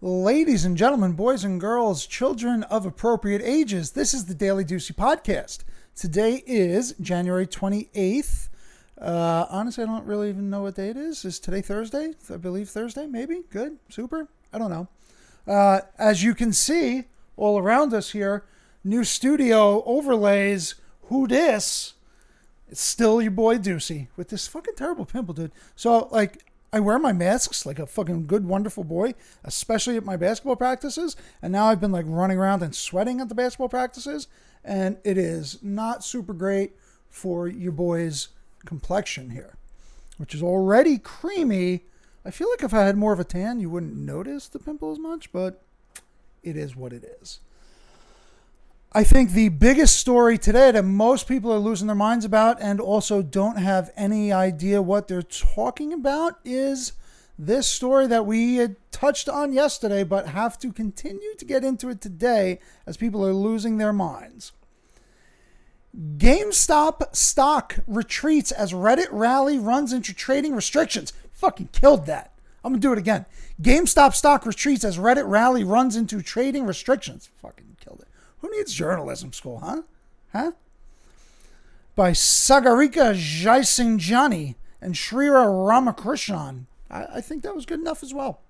Ladies and gentlemen, boys and girls, children of appropriate ages, this is the Daily Deucey Podcast. Today is January 28th. Honestly, I don't really even know what day it is. Is today Thursday? I believe Thursday, maybe? Good? Super? I don't know. As you can see, all around us here, new studio overlays. Who dis? It's still your boy Deucey with this fucking terrible pimple, dude. So, I wear my masks like a fucking good, wonderful boy, especially at my basketball practices. And now I've been running around and sweating at the basketball practices. And it is not super great for your boy's complexion here, which is already creamy. I feel like if I had more of a tan, you wouldn't notice the pimple as much, but it is what it is. I think the biggest story today that most people are losing their minds about and also don't have any idea what they're talking about is this story that we had touched on yesterday, but have to continue to get into it today as people are losing their minds. Gamestop stock retreats as Reddit rally runs into trading restrictions. Fucking killed that. I'm going to do it again. GameStop stock retreats as Reddit rally runs into trading restrictions. Fucking killed it. Who needs journalism school, huh? By Sagarika Jaisingjani and Shrira Ramakrishnan. I think that was good enough as well.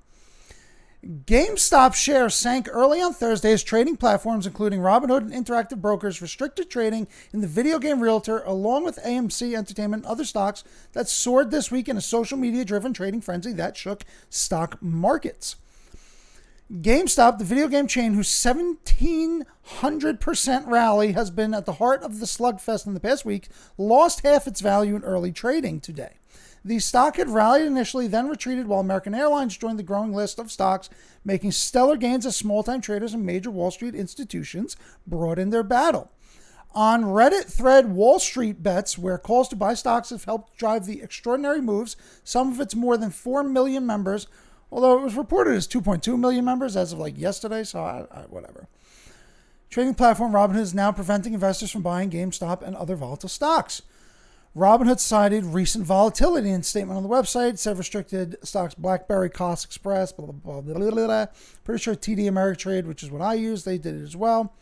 GameStop shares sank early on Thursday as trading platforms, including Robinhood and Interactive Brokers, restricted trading in the video game realtor, along with AMC Entertainment and other stocks that soared this week in a social media-driven trading frenzy that shook stock markets. GameStop, the video game chain whose 1,700% rally has been at the heart of the slugfest in the past week, lost half its value in early trading today. The stock had rallied initially, then retreated while American Airlines joined the growing list of stocks, making stellar gains as small-time traders and major Wall Street institutions brought in their battle. On Reddit thread Wall Street Bets, where calls to buy stocks have helped drive the extraordinary moves, some of its more than 4 million members, although it was reported as 2.2 million members as of yesterday, so whatever. Trading platform Robinhood is now preventing investors from buying GameStop and other volatile stocks. Robinhood cited recent volatility in a statement on the website, said restricted stocks BlackBerry, Cost Express, blah, blah, blah, blah, blah, blah. Pretty sure TD Ameritrade, which is what I use, they did it as well.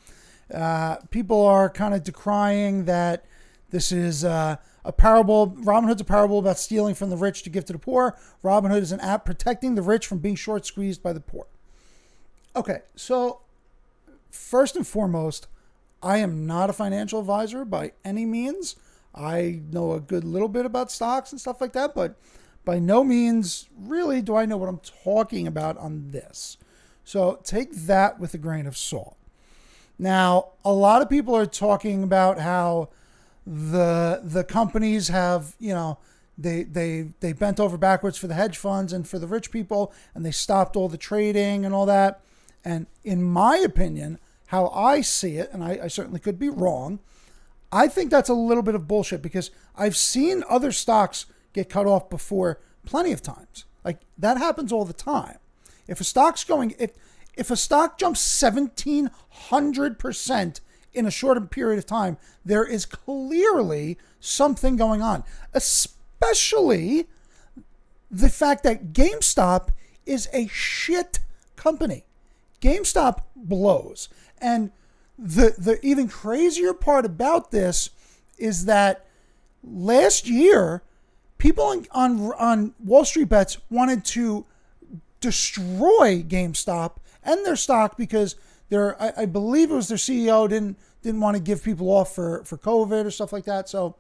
People are kind of decrying that this is a parable. Robinhood's a parable about stealing from the rich to give to the poor. Robinhood is an app protecting the rich from being short squeezed by the poor. Okay, so first and foremost, I am not a financial advisor by any means. I know a good little bit about stocks and stuff like that, but by no means really do I know what I'm talking about on this. So take that with a grain of salt. Now, a lot of people are talking about how the companies have, they bent over backwards for the hedge funds and for the rich people, and they stopped all the trading and all that. And in my opinion, how I see it, and I certainly could be wrong, I think that's a little bit of bullshit because I've seen other stocks get cut off before plenty of times. That happens all the time. If a stock jumps 1,700% in a shorter period of time, there is clearly something going on, especially the fact that GameStop is a shit company. GameStop blows. And the even crazier part about this is that last year, people on Wall Street Bets wanted to destroy GameStop and their stock because I believe it was their CEO didn't want to give people off for COVID or stuff like that. So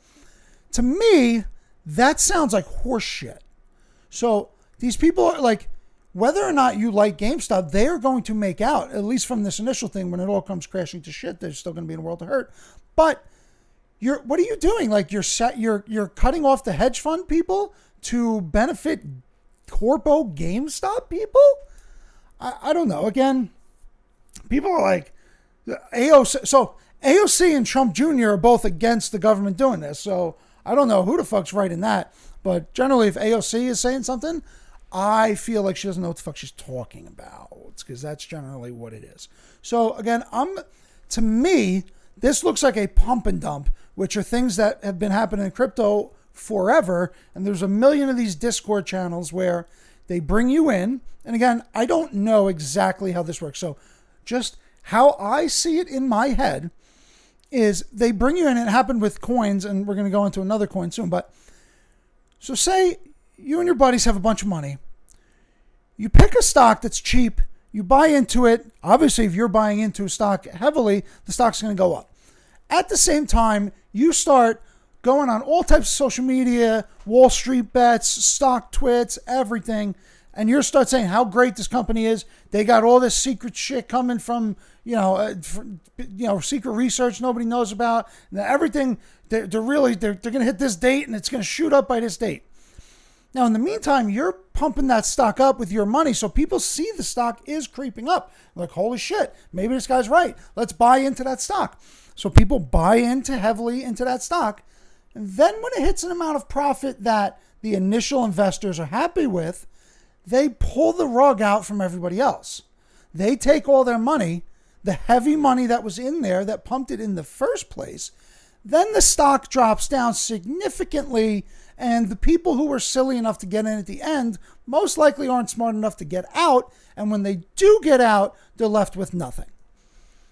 to me, that sounds like horse shit. So these people are whether or not you like GameStop, they are going to make out, at least from this initial thing, when it all comes crashing to shit, they're still going to be in a world of hurt. But what are you doing? You're cutting off the hedge fund people to benefit corpo GameStop people? I don't know. Again, people are like, AOC. So AOC and Trump Jr. are both against the government doing this. So I don't know who the fuck's right in that. But generally, if AOC is saying something, I feel like she doesn't know what the fuck she's talking about, because that's generally what it is. So again, to me, this looks like a pump and dump, which are things that have been happening in crypto forever. And there's a million of these Discord channels where They bring you in. And again, I don't know exactly how this works. So just how I see it in my head is they bring you in. It happened with coins, and we're going to go into another coin soon. But so say you and your buddies have a bunch of money. You pick a stock that's cheap. You buy into it. Obviously, if you're buying into a stock heavily, the stock's going to go up. At the same time, you start going on all types of social media, Wall Street bets, stock twits, everything. And you start saying how great this company is. They got all this secret shit coming from, secret research nobody knows about. And everything, they're going to hit this date and it's going to shoot up by this date. Now, in the meantime, you're pumping that stock up with your money. So people see the stock is creeping up. Like, holy shit, maybe this guy's right. Let's buy into that stock. So people buy heavily into that stock. And then when it hits an amount of profit that the initial investors are happy with, they pull the rug out from everybody else. They take all their money, the heavy money that was in there that pumped it in the first place. Then the stock drops down significantly, and the people who were silly enough to get in at the end most likely aren't smart enough to get out. And when they do get out, they're left with nothing.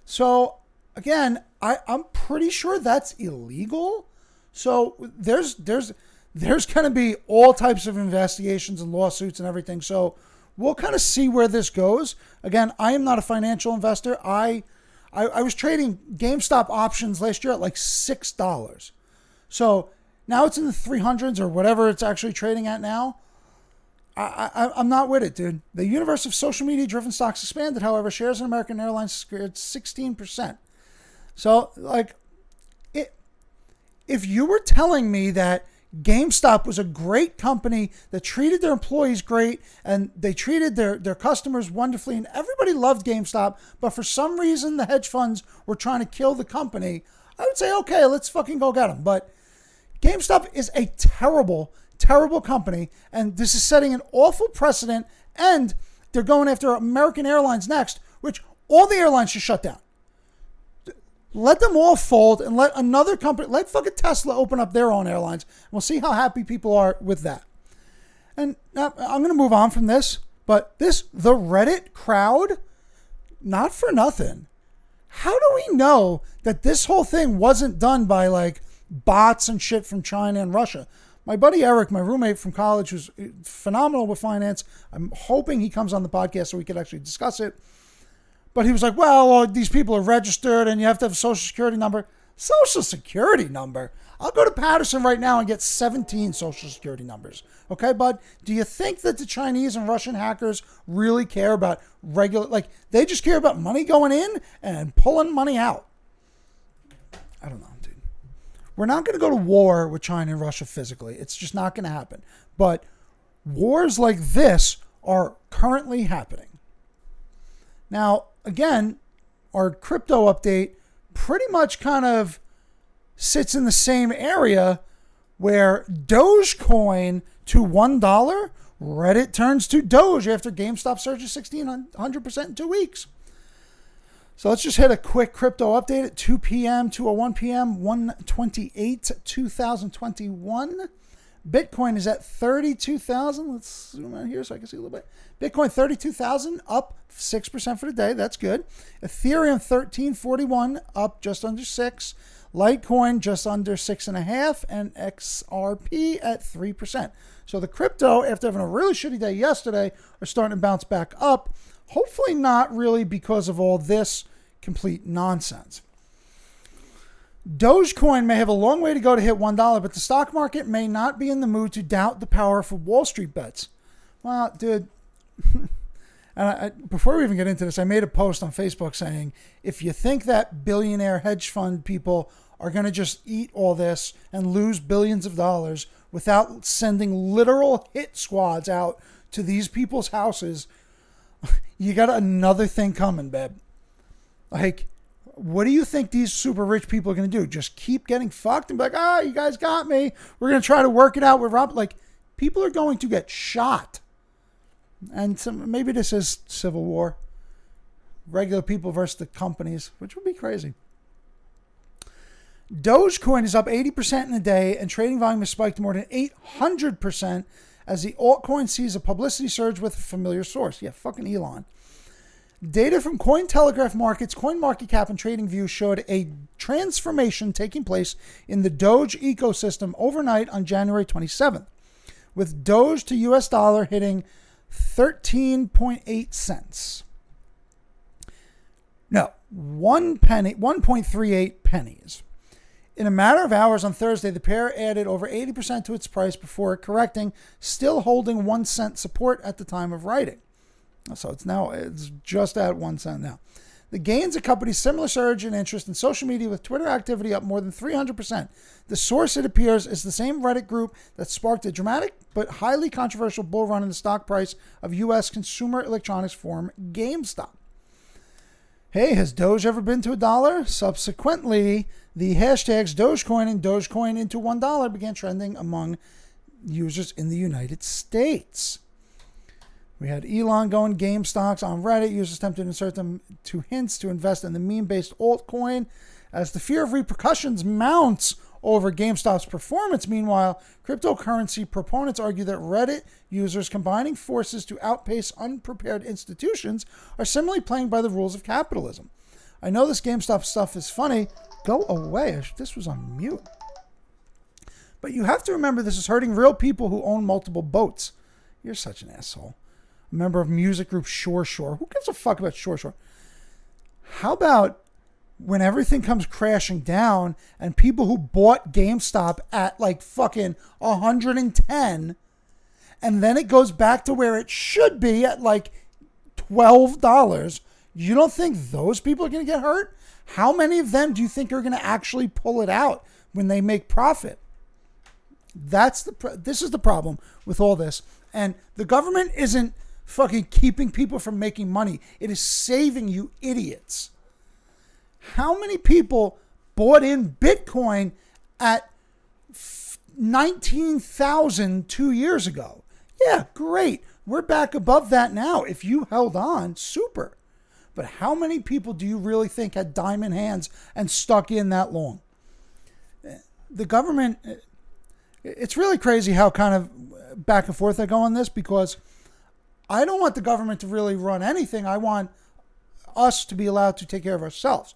So again, I'm pretty sure that's illegal. So there's going to be all types of investigations and lawsuits and everything. So we'll kind of see where this goes. Again, I am not a financial investor. I was trading Gamestop options last year at like $6. So now it's in the 300s or whatever it's actually trading at now. I'm not with it, dude. The universe of social media-driven stocks expanded. However, shares in American Airlines scared 16%. So, if you were telling me that GameStop was a great company that treated their employees great and they treated their customers wonderfully and everybody loved GameStop, but for some reason the hedge funds were trying to kill the company, I would say, okay, let's fucking go get them. But GameStop is a terrible, terrible company, and this is setting an awful precedent, and they're going after American Airlines next, which all the airlines should shut down. Let them all fold and let another company, let fucking Tesla open up their own airlines. And we'll see how happy people are with that. And now I'm going to move on from this, but the Reddit crowd, not for nothing. How do we know that this whole thing wasn't done by like bots and shit from China and Russia? My buddy Eric, my roommate from college, who's phenomenal with finance. I'm hoping he comes on the podcast so we could actually discuss it. But he was like, well, these people are registered and you have to have a social security number. Social security number? I'll go to Patterson right now and get 17 social security numbers. Okay, bud? Do you think that the Chinese and Russian hackers really care about they just care about money going in and pulling money out? I don't know, dude. We're not going to go to war with China and Russia physically. It's just not going to happen. But wars like this are currently happening. Now, again, our crypto update pretty much kind of sits in the same area where Dogecoin to $1, Reddit turns to Doge after GameStop surges 1,600% in 2 weeks. So let's just hit a quick crypto update at 2 p.m., 2:01 p.m., 1/28/2021. Bitcoin is at 32,000. Let's zoom out here so I can see a little bit. Bitcoin 32,000, up 6% for the day. That's good. Ethereum 1341, up just under 6. Litecoin just under 6.5, and XRP at 3%. So the crypto, after having a really shitty day yesterday, are starting to bounce back up. Hopefully not really because of all this complete nonsense. Dogecoin may have a long way to go to hit $1, but the stock market may not be in the mood to doubt the power of Wall Street bets. Well, dude, and before we even get into this, I made a post on Facebook saying, if you think that billionaire hedge fund people are going to just eat all this and lose billions of dollars without sending literal hit squads out to these people's houses, you got another thing coming, babe. Like, what do you think these super rich people are going to do? Just keep getting fucked and be like, you guys got me. We're going to try to work it out with Rob. Like, people are going to get shot. And maybe this is civil war. Regular people versus the companies, which would be crazy. Dogecoin is up 80% in a day, and trading volume has spiked more than 800% as the altcoin sees a publicity surge with a familiar source. Yeah, fucking Elon. Data from Cointelegraph Markets, CoinMarketCap, and TradingView showed a transformation taking place in the Doge ecosystem overnight on January 27th, with Doge to US dollar hitting 13.8 cents. No, 1.38 pennies. In a matter of hours on Thursday, the pair added over 80% to its price before correcting, still holding 1 cent support at the time of writing. So it's just at 1 cent now. The gains accompany similar surge in interest in social media, with Twitter activity up more than 300%. The source, it appears, is the same Reddit group that sparked a dramatic but highly controversial bull run in the stock price of U.S. consumer electronics firm Gamestop. Hey, has Doge ever been to $1? Subsequently, the hashtags Dogecoin and Dogecoin into $1 began trending among users in the United States. We had Elon going game stocks on Reddit. Users attempted to insert them to hints to invest in the meme-based altcoin. As the fear of repercussions mounts over GameStop's performance, meanwhile, cryptocurrency proponents argue that Reddit users combining forces to outpace unprepared institutions are similarly playing by the rules of capitalism. I know this GameStop stuff is funny. Go away. This was on mute. But you have to remember this is hurting real people who own multiple boats. You're such an asshole. A member of music group Shore Shore. Who gives a fuck about Shore Shore? How about when everything comes crashing down and people who bought GameStop at like fucking 110 and then it goes back to where it should be at like $12, you don't think those people are going to get hurt? How many of them do you think are going to actually pull it out when they make profit? This is the problem with all this. And the government isn't fucking keeping people from making money. It is saving you idiots. How many people bought in Bitcoin at 19,000 2 years ago? Yeah, great. We're back above that now. If you held on, super. But how many people do you really think had diamond hands and stuck in that long? The government, it's really crazy how kind of back and forth I go on this, because I don't want the government to really run anything. I want us to be allowed to take care of ourselves.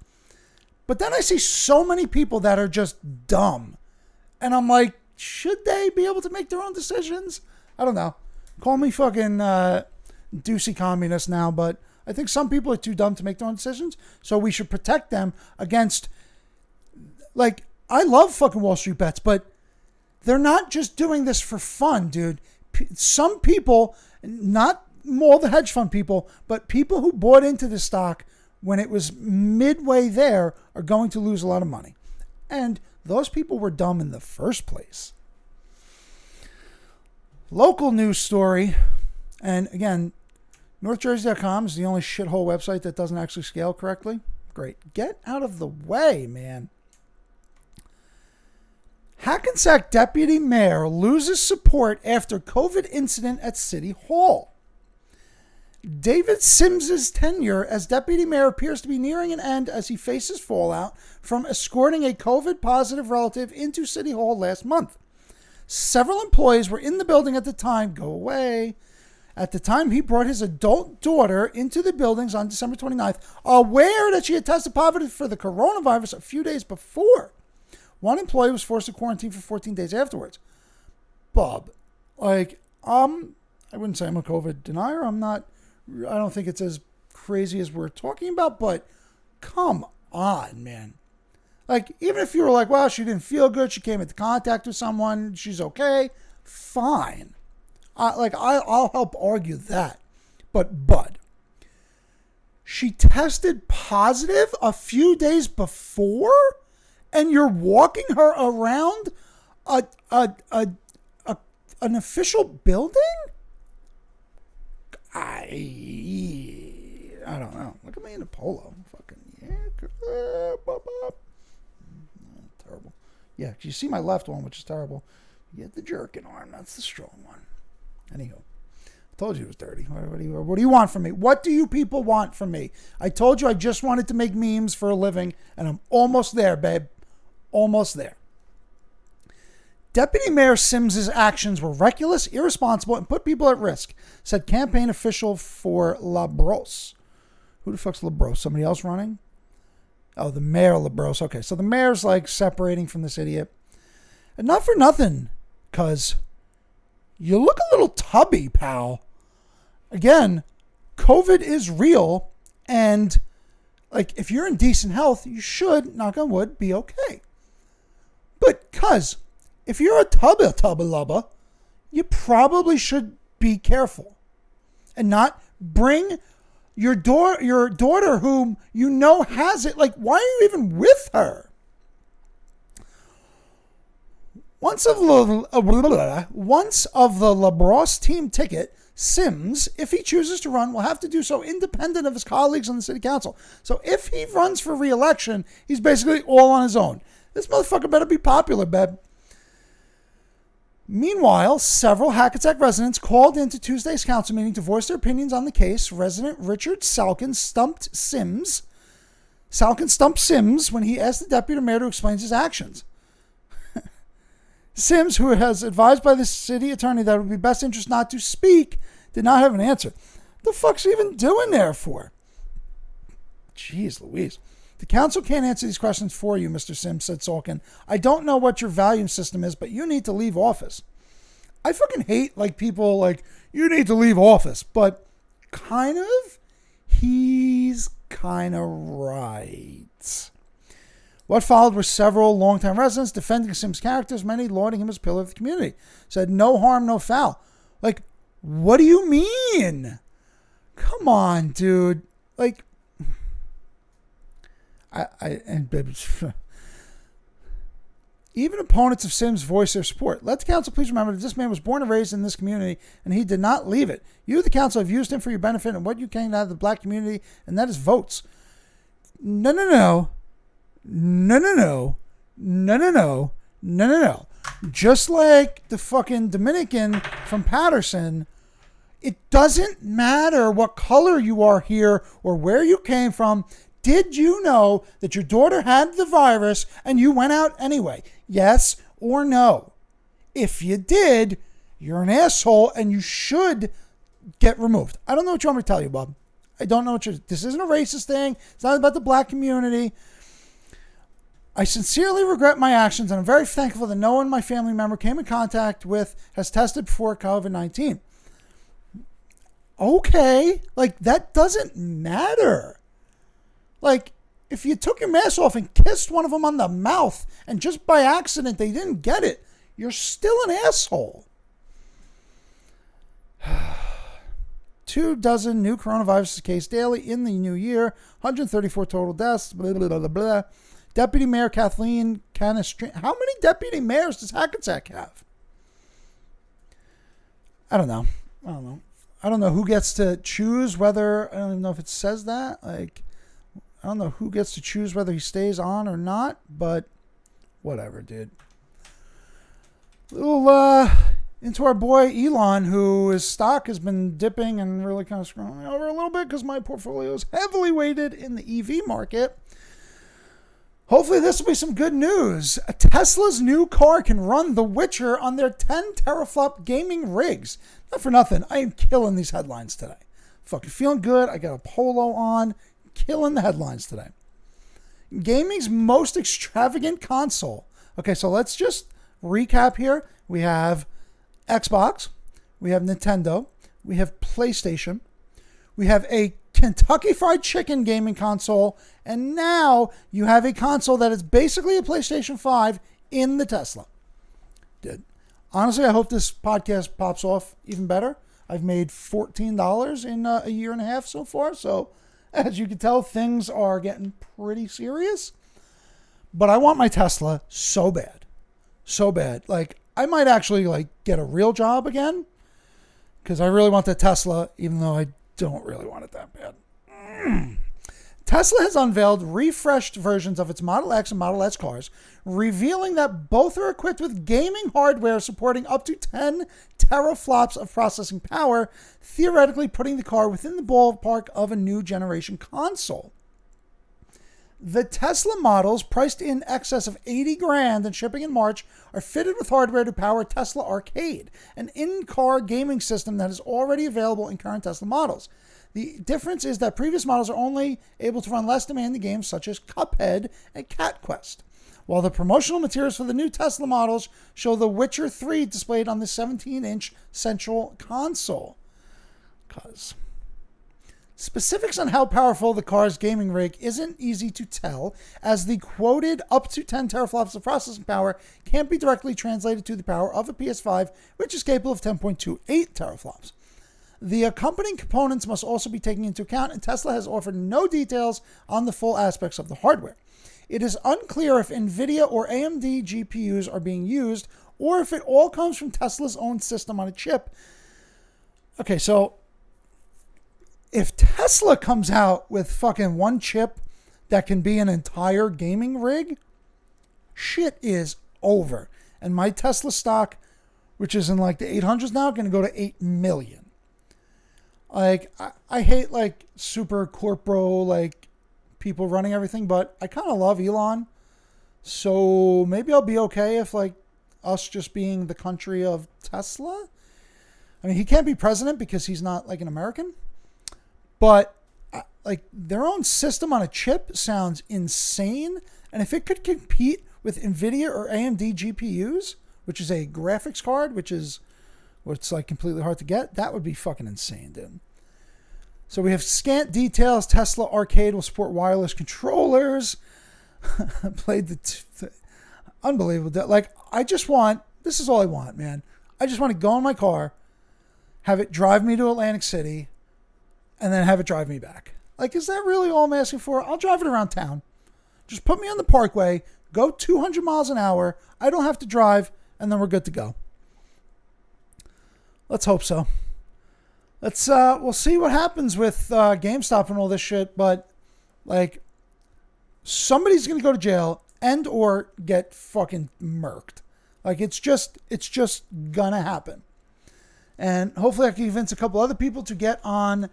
But then I see so many people that are just dumb. And I'm like, should they be able to make their own decisions? I don't know. Call me fucking Deucey communist now, but I think some people are too dumb to make their own decisions. So we should protect them against, like, I love fucking Wall Street bets, but they're not just doing this for fun, dude. Some people, not all the hedge fund people, but people who bought into the stock when it was midway there are going to lose a lot of money. And those people were dumb in the first place. Local news story. And again, NorthJersey.com is the only shithole website that doesn't actually scale correctly. Great. Get out of the way, man. Hackensack Deputy Mayor loses support after COVID incident at City Hall. David Sims's tenure as Deputy Mayor appears to be nearing an end as he faces fallout from escorting a COVID-positive relative into City Hall last month. Several employees were in the building at the time. Go away. At the time, he brought his adult daughter into the buildings on December 29th, aware that she had tested positive for the coronavirus a few days before. One employee was forced to quarantine for 14 days afterwards. Bob, I wouldn't say I'm a COVID denier. I don't think it's as crazy as we're talking about, but come on, man. Like, even if you were like, well, she didn't feel good, she came into contact with someone, she's okay, fine. I'll help argue that. But, Bud, she tested positive a few days before, and you're walking her around an official building? I don't know. Look at me in a polo. Fucking yeah. Terrible. Yeah, you see my left one, which is terrible. You get the jerking arm. That's the strong one. Anywho, I told you it was dirty. What do you want from me? What do you people want from me? I told you I just wanted to make memes for a living, and I'm almost there, babe. Almost there. Deputy Mayor Sims's actions were reckless, irresponsible, and put people at risk, said campaign official for La Brosse. Who the fuck's La Brosse? Somebody else running? Oh, the mayor La Brosse. Okay, so the mayor's like separating from this idiot. And not for nothing, cuz you look a little tubby, pal. Again, COVID is real, and like if you're in decent health, you should, knock on wood, be okay. But cuz if you're a tubba lubba, you probably should be careful and not bring your daughter whom you know has it. Like, why are you even with her? Once of the La Brosse team ticket, Sims, if he chooses to run, will have to do so independent of his colleagues on the city council. So if he runs for re-election, he's basically all on his own. This motherfucker better be popular, babe. Meanwhile, several Hackensack residents called into Tuesday's council meeting to voice their opinions on the case. Resident Richard Salkin stumped Sims when he asked the deputy mayor to explain his actions. Sims, who has advised by the city attorney that it would be best interest not to speak, did not have an answer. The fuck's he even doing there for? Jeez Louise. The council can't answer these questions for you, Mr. Sims, said Salkin. I don't know what your value system is, but you need to leave office. I fucking hate like people like, you need to leave office, but kind of, he's kind of right. What followed were several longtime residents defending Sims' characters, many lauding him as a pillar of the community. Said, no harm, no foul. Like, what do you mean? Come on, dude. Like, even opponents of Sims voice their support. Let the council please remember that this man was born and raised in this community, and he did not leave it. You, the council, have used him for your benefit and what you can out of the black community, and that is votes. No. Just like the fucking Dominican from Patterson, it doesn't matter what color you are here or where you came from. Did you know that your daughter had the virus and you went out anyway? Yes or no? If you did, you're an asshole and you should get removed. I don't know what you want me to tell you, Bob. I don't know this isn't a racist thing. It's not about the black community. I sincerely regret my actions, and I'm very thankful that no one my family member came in contact with has tested for COVID-19. Okay, like that doesn't matter. Like, if you took your mask off and kissed one of them on the mouth, and just by accident they didn't get it, you're still an asshole. 24 new coronavirus cases daily in the new year, 134 total deaths, blah, blah, blah, blah, blah. Deputy Mayor Kathleen Canistrini. How many deputy mayors does Hackensack have? I don't know. I don't know who gets to choose whether, I don't even know if it says that. Like, I don't know who gets to choose whether he stays on or not, but whatever, dude. Little, into our boy Elon, his stock has been dipping and really kind of screwing over a little bit because my portfolio is heavily weighted in the EV market. Hopefully this will be some good news. Tesla's new car can run The Witcher on their 10 teraflop gaming rigs. Not for nothing, I am killing these headlines today. Fucking feeling good. I got a polo on. Killing the headlines today. Gaming's most extravagant console. Okay, so let's just recap here. We have Xbox. We have Nintendo. We have PlayStation. We have a Kentucky Fried Chicken gaming console, and now you have a console that is basically a PlayStation 5 in the Tesla. Dude, honestly, I hope this podcast pops off even better. I've made $14 in a year and a half so far, so as you can tell, things are getting pretty serious. But I want my Tesla so bad. So bad. Like, I might actually get a real job again, because I really want the Tesla, even though I don't really want it that bad. Tesla has unveiled refreshed versions of its Model X and Model S cars, revealing that both are equipped with gaming hardware supporting up to 10 teraflops of processing power, theoretically putting the car within the ballpark of a new generation console. The Tesla models, priced in excess of 80 grand and shipping in March, are fitted with hardware to power Tesla Arcade, an in-car gaming system that is already available in current Tesla models. The difference is that previous models are only able to run less demanding games such as Cuphead and Cat Quest, while the promotional materials for the new Tesla models show The Witcher 3 displayed on the 17-inch central console. Specifics on how powerful the car's gaming rig isn't easy to tell, as the quoted up to 10 teraflops of processing power can't be directly translated to the power of a PS5, which is capable of 10.28 teraflops. The accompanying components must also be taken into account, and Tesla has offered no details on the full aspects of the hardware. It is unclear if NVIDIA or AMD GPUs are being used, or if it all comes from Tesla's own system on a chip. Okay, so if Tesla comes out with fucking one chip that can be an entire gaming rig, shit is over. And my Tesla stock, which is in like the 800s now, going to go to 8 million. Like, I hate like super corporo, like people running everything, but I kind of love Elon. So maybe I'll be okay if like us just being the country of Tesla. I mean, he can't be president because he's not like an American. But like their own system on a chip sounds insane. And if it could compete with NVIDIA or AMD GPUs, which is a graphics card, which is what's like completely hard to get, that would be fucking insane, dude. So we have scant details. Tesla Arcade will support wireless controllers. Played the unbelievable. Like, this is all I want, man. I just want to go in my car, have it drive me to Atlantic City, and then have it drive me back. Like, is that really all I'm asking for? I'll drive it around town. Just put me on the parkway, go 200 miles an hour. I don't have to drive, and then we're good to go. Let's hope so. We'll see what happens with GameStop and all this shit, but like, somebody's going to go to jail and or get fucking murked. Like, it's just gonna happen. And hopefully I can convince a couple other people to get on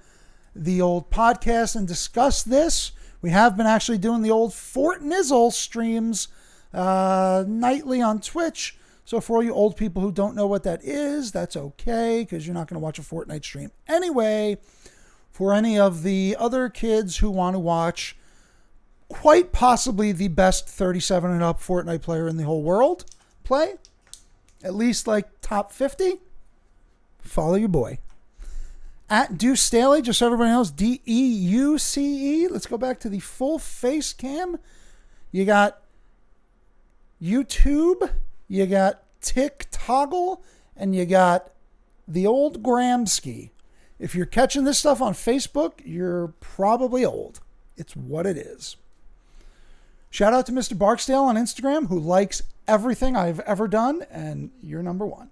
the old podcast and discuss this. We have been actually doing the old Fort Nizzle streams nightly on Twitch. So for all you old people who don't know what that is, that's okay, because you're not going to watch a Fortnite stream anyway. For any of the other kids who want to watch quite possibly the best 37 and up Fortnite player in the whole world play, at least like top 50, follow your boy. At Deuce Staley, just so everybody knows, Deuce. Let's go back to the full face cam. You got YouTube, you got TikToggle, and you got the old Gramsci. If you're catching this stuff on Facebook, you're probably old. It's what it is. Shout out to Mr. Barksdale on Instagram, who likes everything I've ever done, and you're number one.